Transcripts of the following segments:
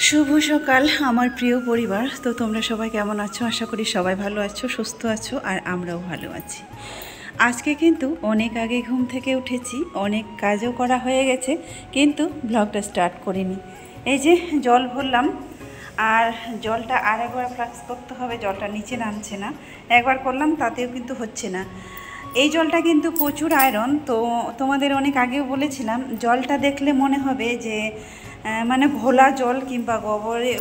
শুভ সকাল আমার প্রিয় পরিবার। তো তোমরা সবাই কেমন আছো? আশা করি সবাই ভালো আছো, সুস্থ আছো, আর আমরাও ভালো আছি। আজকে কিন্তু অনেক আগে ঘুম থেকে উঠেছি, অনেক কাজও করা হয়ে গেছে, কিন্তু ব্লগটা স্টার্ট করিনি। এই যে জল ভরলাম, আর জলটা আর একবার ফ্লাক্স করতে হবে, জলটা নিচে নামছে না। একবার করলাম তাতেও কিন্তু হচ্ছে না। এই জলটা কিন্তু প্রচুর আয়রন। তো তোমাদের অনেক আগেও বলেছিলাম, জলটা দেখলে মনে হবে যে মানে ঘোলা জল কিংবা গোবরে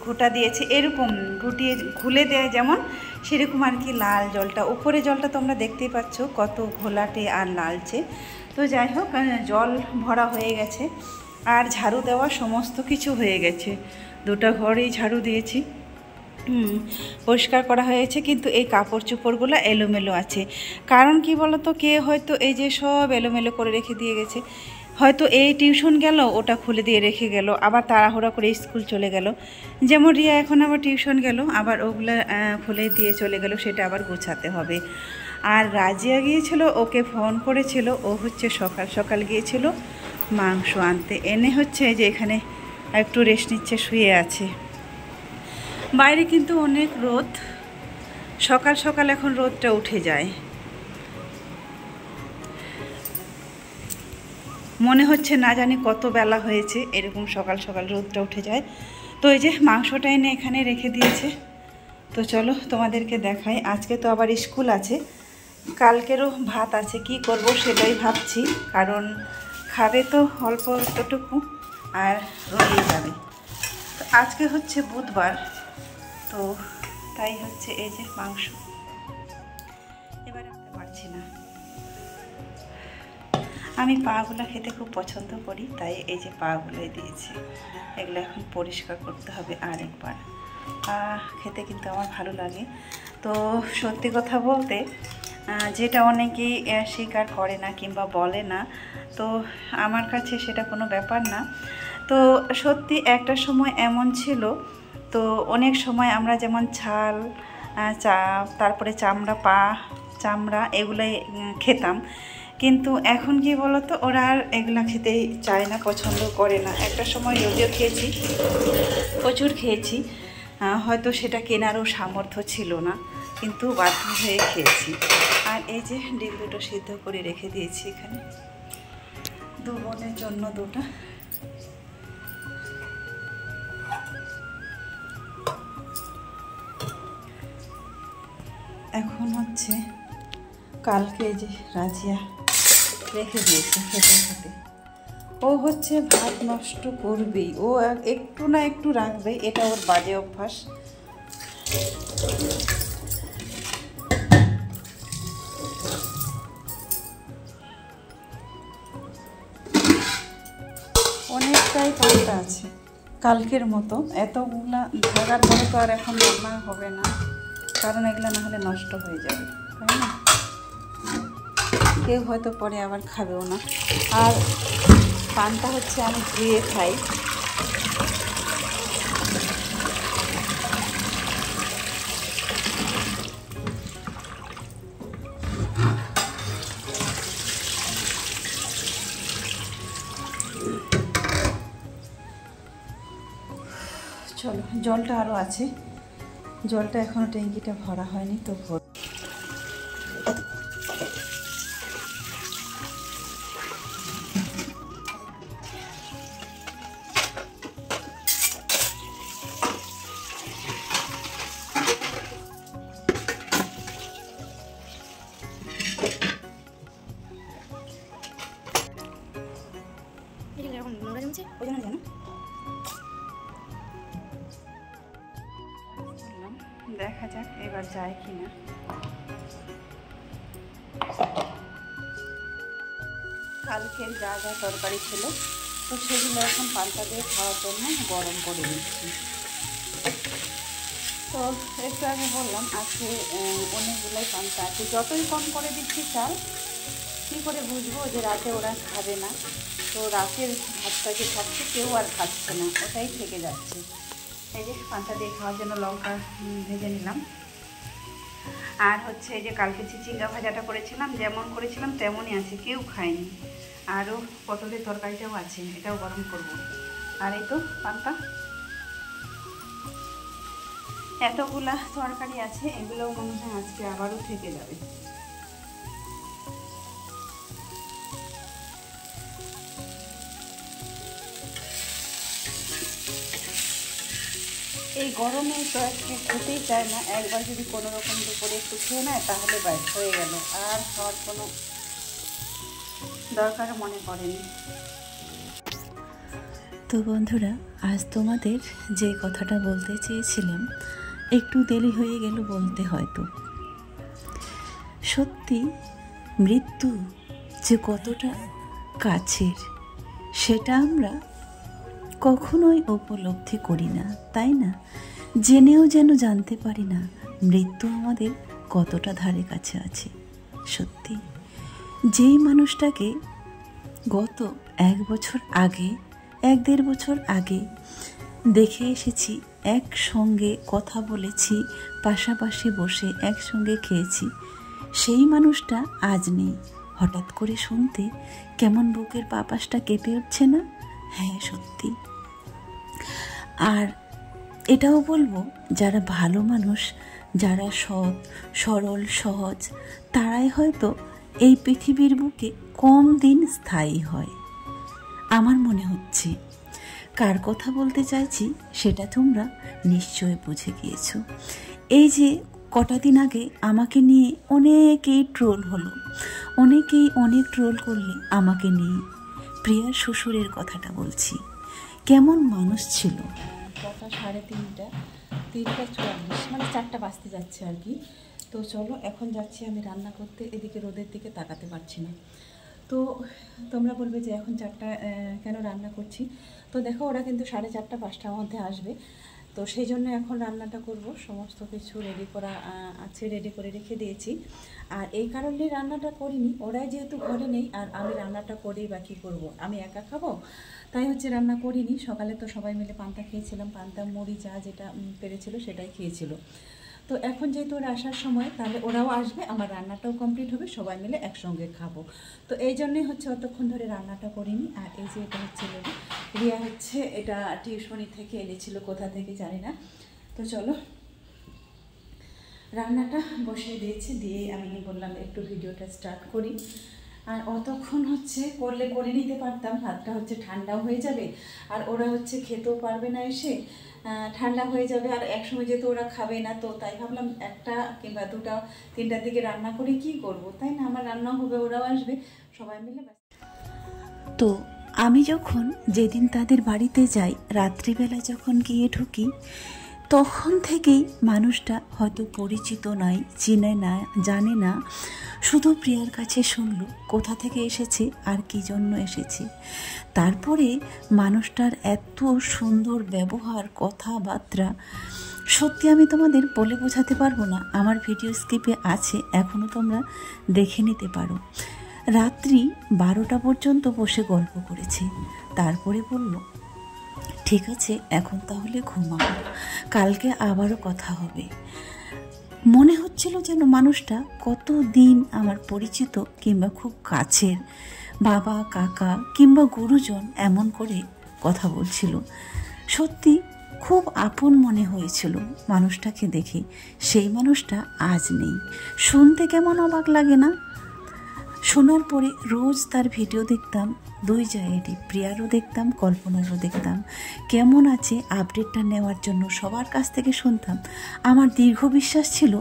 ঘুটা দিয়েছে, এরকম ঘুটিয়ে ঘুলে দেয় যেমন, সেরকম আর কি লাল জলটা। উপরে জলটা তোমরা দেখতেই পাচ্ছ কত ঘোলাটে আর লালচে। তো যাই হোক, জল ভরা হয়ে গেছে আর ঝাড়ু দেওয়া সমস্ত কিছু হয়ে গেছে। দুটো ঘরেই ঝাড়ু দিয়েছি, পরিষ্কার করা হয়েছে, কিন্তু এই কাপড় চোপড়গুলো এলোমেলো আছে। কারণ কি বলতো, কে হয়তো এই যে সব এলোমেলো করে রেখে দিয়ে গেছে। হয়তো এই টিউশন গেল, ওটা খুলে দিয়ে রেখে গেল, আবার তাড়াহুড়া করে স্কুল চলে গেল। যেমন রিয়া এখন আবার টিউশন গেল, আবার ওগুলো খুলে দিয়ে চলে গেল, সেটা আবার গোছাতে হবে। আর রাজিয়া গিয়েছিল, ওকে ফোন করেছিল, ও হচ্ছে সকাল সকাল গিয়েছিল মাংস আনতে, এনে হচ্ছে যে এখানে একটু রেস্ট নিচ্ছে, শুয়ে আছে। বাইরে কিন্তু অনেক রোদ, সকাল সকাল এখন রোদটা উঠে যায়। মনে হচ্ছে না জানি কত বেলা হয়েছে, এরকম সকাল সকাল রোদটা উঠে যায়। তো এই যে মাংসটা এনে এখানে রেখে দিয়েছে। তো চলো তোমাদেরকে দেখাই। আজকে তো আবার স্কুল আছে, কালকেরও ভাত আছে, কি করব সেটাই ভাবছি। কারণ খাবে তো অল্প এতটুকু, আর রয়ে যাবে। তো আজকে হচ্ছে বুধবার, তো তাই হচ্ছে এই যে মাংস। এবার আনতে পারছি না, আমি পাগুলো খেতে খুব পছন্দ করি, তাই এই যে পাগুলোই দিয়েছি। এগুলো এখন পরিষ্কার করতে হবে আরেকবার। পা খেতে কিন্তু আমার ভালো লাগে। তো সত্যি কথা বলতে, যেটা অনেকেই স্বীকার করে না কিংবা বলে না, তো আমার কাছে সেটা কোনো ব্যাপার না। তো সত্যি একটা সময় এমন ছিল, তো অনেক সময় আমরা যেমন ছাল, তারপরে চামড়া, পা চামড়া এগুলোই খেতাম। কিন্তু এখন কি বলতো, ওরা আর এগুলা খেতেই চায় না, পছন্দ করে না। একটা সময় যদিও খেয়েছি, প্রচুর খেয়েছি, হয়তো সেটা কেনারও সামর্থ্য ছিল না, কিন্তু বাধ্য হয়ে খেয়েছি। আর এই যে ডিম দুটো সিদ্ধ করে রেখে দিয়েছি এখানে, দু বোনের জন্য দুটো। এখন হচ্ছে কালকে যে রাজিয়া রেখে দিয়েছে খেতে খেতে, ও হচ্ছে ভাত নষ্ট করবেই, ও একটু না একটু রাখবে, এটা ওর বাজে অভ্যাস। অনেকটাই পান্তা আছে কালকের মতো, এতগুলা থাকার পরে তো আর এখন রান্না হবে না, কারণ এগুলো না হলে নষ্ট হয়ে যাবে, তাই না? কেউ হয়তো পরে আবার খাবেও না। আর পান্তা হচ্ছে আমি ধুয়ে খাই। চলো, জলটা আরও আছে, জলটা এখনও ট্যাঙ্কিটা ভরা হয়নি, তো ভর। দেখা যাক এবার যায় কিনা। কালকের যা যা তরকারি ছিল, তো সেগুলো এখন পান্তা দিয়ে খাওয়ার জন্য গরম করে দিচ্ছি। তো একটু আগে বললাম, আজকে অনেকগুলোই পান্তা আছে, যতই কম করে দিচ্ছি চাল, কী করে বুঝবো যে রাতে ওরা খাবে না? তো রাতের ভাতটা যে খাচ্ছে, কেউ আর খাচ্ছে না, ওটাই থেকে যাচ্ছে। এই যে পান্তা দিয়ে খাওয়ার জন্য লঙ্কা ভেজে নিলাম। আর হচ্ছে এই যে কালকে চিচিঙ্গা ভাজাটা করেছিলাম, যেমন করেছিলাম তেমনই আছে, কেউ খায়নি। আরও পটলের তরকারিটাও আছে, এটাও গরম করব। আর এই তো পান্তা, এতগুলা তরকারি আছে, এগুলোও মনে হয় আজকে আবারও থেকে যাবে। এই গরমে তো আজকে খেতেই চায় না, একবার যদি কোনো রকম দুপুরে একটু খেয়ে নেয় তাহলে ব্যাস হয়ে গেল, আর খাওয়ার কোনো দরকার মনে পড়েনি। তো বন্ধুরা, আজ তোমাদের যে কথাটা বলতে চেয়েছিলাম একটু দেরি হয়ে গেল বলতে, হয়তো সত্যি মৃত্যু যে কতটা কাছের সেটা আমরা কখনোই উপলব্ধি করি না, তাই না? জেনেও যেন জানতে পারি না মৃত্যু আমাদের কতটা ধারে কাছে আছে। সত্যি যেই মানুষটাকে গত 1 বছর আগে, 1-1.5 বছর আগে দেখে এসেছি, একসঙ্গে কথা বলেছি, পাশাপাশি বসে একসঙ্গে খেয়েছি, সেই মানুষটা আজ নেই। হঠাৎ করে শুনতে কেমন বুকের পাপাসটা কেঁপে উঠছে না? হ্যাঁ সত্যি। আর এটাও বলবো, যারা ভালো মানুষ, যারা সৎ সরল সহজ, তারাই হয়তো এই পৃথিবীর বুকে কম দিন স্থায়ী হয় আমার মনে হচ্ছে। কার কথা বলতে চাইছি সেটা তোমরা নিশ্চয় বুঝে গিয়েছো। এই যে কটা দিন আগে আমাকে নিয়ে অনেকেই ট্রোল হলো, অনেকেই অনেক ট্রোল করলে আমাকে নিয়ে। প্রিয়ার শ্বশুরের কথাটা বলছি, কেমন মানুষ ছিল। কটা 3:30, 3:44, মানে 4টা বাজতে যাচ্ছে আর কি। তো চলো এখন যাচ্ছি আমি রান্না করতে, এদিকে রোদের দিকে তাকাতে পারছি না। তো তোমরা বলবে যে এখন 4টা কেন রান্না করছি? তো দেখো ওরা কিন্তু 4:30, 5টার মধ্যে আসবে, তো সেই জন্য এখন রান্নাটা করব। সমস্ত কিছু রেডি করা আছে, রেডি করে রেখে দিয়েছি। আর এই কারণে রান্নাটা করিনি, ওরাই যেহেতু ঘরে নেই, আর আমি রান্নাটা করেই বা কী করবো, আমি একা খাবো, তাই হচ্ছে রান্না করিনি। সকালে তো সবাই মিলে পান্তা খেয়েছিলাম, পান্তা মুড়ি যা যেটা পেরেছিল সেটাই খেয়েছিল। তো এখন যেহেতু ওরা আসার সময়, তাহলে ওরাও আসবে, আমার রান্নাটাও কমপ্লিট হবে, সবাই মিলে একসঙ্গে খাবো। তো এই জন্যই হচ্ছে অতক্ষণ ধরে রান্নাটা করিনি। আর এই যে এটা হচ্ছে রিয়া, হচ্ছে এটা টিউশনি থেকে এনেছিল, কোথা থেকে জানি না। তো চলো রান্নাটা বসিয়ে দিয়েছি, দিয়ে আমি বললাম একটু ভিডিওটা স্টার্ট করি। আর অতক্ষণ হচ্ছে করলে করে নিতে পারতাম, ভাতটা হচ্ছে ঠান্ডাও হয়ে যাবে, আর ওরা হচ্ছে খেতেও পারবে না, এসে ঠান্ডা হয়ে যাবে। আর একসময় যেহেতু ওরা খাবে না, তো তাই ভাবলাম 1টা কিংবা 2টা 3টার দিকে রান্না করে কি করব, তাই না? আমার রান্নাও হবে, ওরাও আসবে, সবাই মিলে। তো আমি যখন যেদিন তাদের বাড়িতে যাই, রাত্রিবেলা যখন গিয়ে ঢুকি, তখন থেকেই মানুষটা হয়তো পরিচিত নয়, চিনে না, জানে না, শুধু প্রিয়ার কাছে শুনলো কোথা থেকে এসেছে আর কী জন্য এসেছে। তারপরে মানুষটার এত সুন্দর ব্যবহার, কথাবার্তা, সত্যি আমি তোমাদের বলে বোঝাতে পারবো না। আমার ভিডিও স্কিপে আছে, এখনও তোমরা দেখে নিতে পারো। রাত্রি 12টা পর্যন্ত বসে গল্প করেছে, তারপরে বলল ঠিক আছে এখন তাহলে ঘুমাও, কালকে আবারও কথা হবে। মনে হচ্ছিল যেন মানুষটা কতদিন আমার পরিচিত কিংবা খুব কাছের, বাবা কাকা কিংবা গুরুজন এমন করে কথা বলছিল। সত্যি খুব আপন মনে হয়েছিল মানুষটাকে দেখে। সেই মানুষটা আজ নেই। শুনতে কেমন অবাক লাগে না? শোনার পরে রোজ তার ভিডিও দেখতাম, 2 জায়গায়, প্রিয়ারও দেখতাম, কল্পনারও দেখতাম, কেমন আছে আপডেটটা নেওয়ার জন্য সবার কাছ থেকে শুনতাম। আমার দীর্ঘ বিশ্বাস ছিল,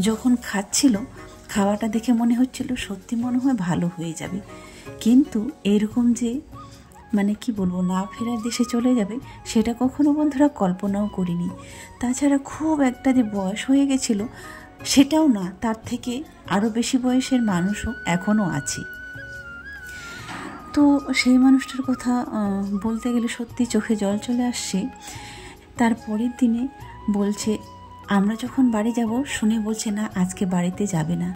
যখন খাচ্ছিল খাওয়াটা দেখে মনে হচ্ছিল সত্যি মনে হয় ভালো হয়ে যাবে, কিন্তু এরকম যে মানে কি বলবো, না ফেরার দেশে চলে যাবে, সেটা কখনো বন্ধুরা কল্পনাও করিনি। তাছাড়া খুব একটা যে বয়স হয়ে গেছিল সেটাও না, তার থেকে আরও বেশি বয়সের মানুষও এখনও আছে। তো সেই মানুষটার কথা বলতে গেলে সত্যি চোখে জল চলে আসছে। তারপরের দিনে বলছে আমরা যখন বাড়ি যাব, শুনে বলছে না আজকে বাড়িতে যাবে না,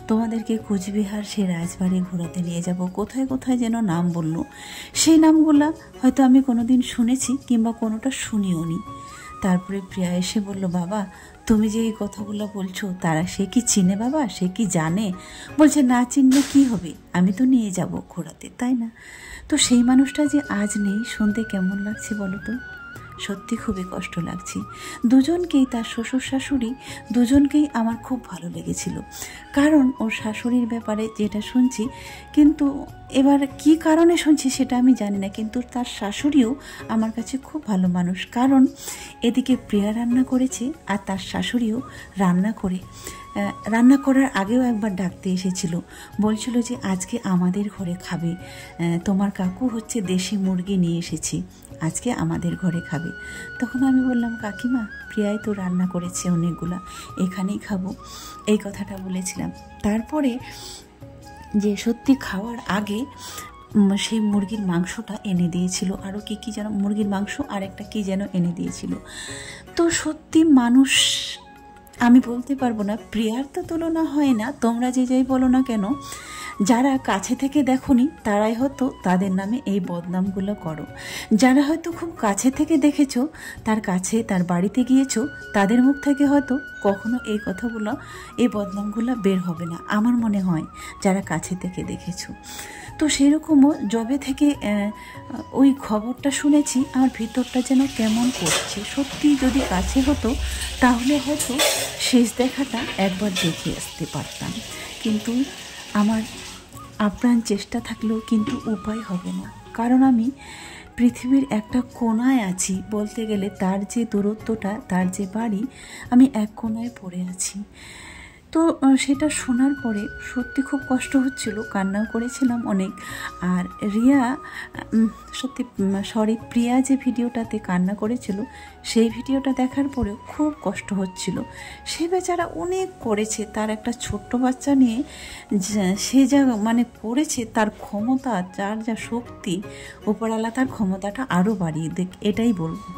তোমাদেরকে কোচবিহার সে রাজবাড়ি ঘোরাতে নিয়ে যাব। কোথায় কোথায় যেন নাম বলল, সেই নামগুলো হয়তো আমি কোনোদিন শুনেছি কিংবা কোনোটা শুনিও নি। তারপরে প্রিয়া এসে বলল বাবা তুমি যে এই কথাগুলো বলছো, তারা সে কি চিনে বাবা, সে কি জানে? বলছে না চিনলে কি হবে, আমি তো নিয়ে যাব ঘোরাতে, তাই না? তো সেই মানুষটা যে আজ নেই, শুনতে কেমন লাগছে বলো তো? সত্যি খুবই কষ্ট লাগছে। দুজনকেই, তার শ্বশুর শাশুড়ি দুজনকেই আমার খুব ভালো লেগেছিল, কারণ ওর শাশুড়ির ব্যাপারে যেটা শুনছি, কিন্তু এবার কি কারণে শুনছি সেটা আমি জানি না, কিন্তু তার শাশুড়িও আমার কাছে খুব ভালো মানুষ। কারণ এদিকে প্রিয়া রান্না করেছে আর তার শাশুড়িও রান্না করার আগেও একবার ডাকতে এসেছিল, বলছিল যে আজকে আমাদের ঘরে খাবে, তোমার কাকু হচ্ছে দেশি মুরগি নিয়ে এসেছে, আজকে আমাদের ঘরে খাবে। তখন আমি বললাম, কাকিমা প্রিয়াই তো রান্না করেছে অনেকগুলা, এখানেই খাবো, এই কথাটা বলেছিলাম। তারপরে যে সত্যি খাওয়ার আগে সেই মুরগির মাংসটা এনে দিয়েছিল, আরও কী যেন মুরগির মাংস আর একটা কী যেন এনে দিয়েছিল। তো সত্যি মানুষ, আমি বলতে পারবো না, প্রিয়ার তো তুলনা হয় না, তোমরা যে যাই বলো না কেন, যারা কাছে থেকে দেখোনি তারাই হয়তো তাদের নামে এই বদনামগুলো করো। যারা হয়তো খুব কাছে থেকে দেখেছো, তার কাছে তার বাড়িতে গিয়েছো, তাদের মুখ থেকে হয়তো কখনো এই কথাগুলো, এই বদনামগুলো বের হবে না আমার মনে হয়, যারা কাছে থেকে দেখেছো। তো সেরকমও যবে থেকে ওই খবরটা শুনেছি, আমার ভিতরটা যেন কেমন করছে। সত্যি যদি কাছে হতো তাহলে হয়তো শেষ দেখাটা একবার দেখে আসতে পারতাম, কিন্তু আমার আপ্রাণ চেষ্টা থাকলেও কিন্তু উপায় হবে না। কারণ আমি পৃথিবীর একটা কোণায় আছি, বলতে গেলে তার যে দূরত্বটা, তার যে বাড়ি, আমি এক কোণায় পড়ে আছি। তো সেটা শোনার পরে সত্যি খুব কষ্ট হচ্ছিল, কান্নাও করেছিলাম অনেক। আর প্রিয়া যে ভিডিওটাতে কান্না করেছিল, সেই ভিডিওটা দেখার পরেও খুব কষ্ট হচ্ছিল। সে বেচারা অনেক করেছে, তার একটা ছোট্ট বাচ্চা নিয়ে সে যা করেছে, তার ক্ষমতা, যার যা শক্তি, উপরওয়ালা তার ক্ষমতাটা আরও বাড়িয়ে দেখ, এটাই বলবো।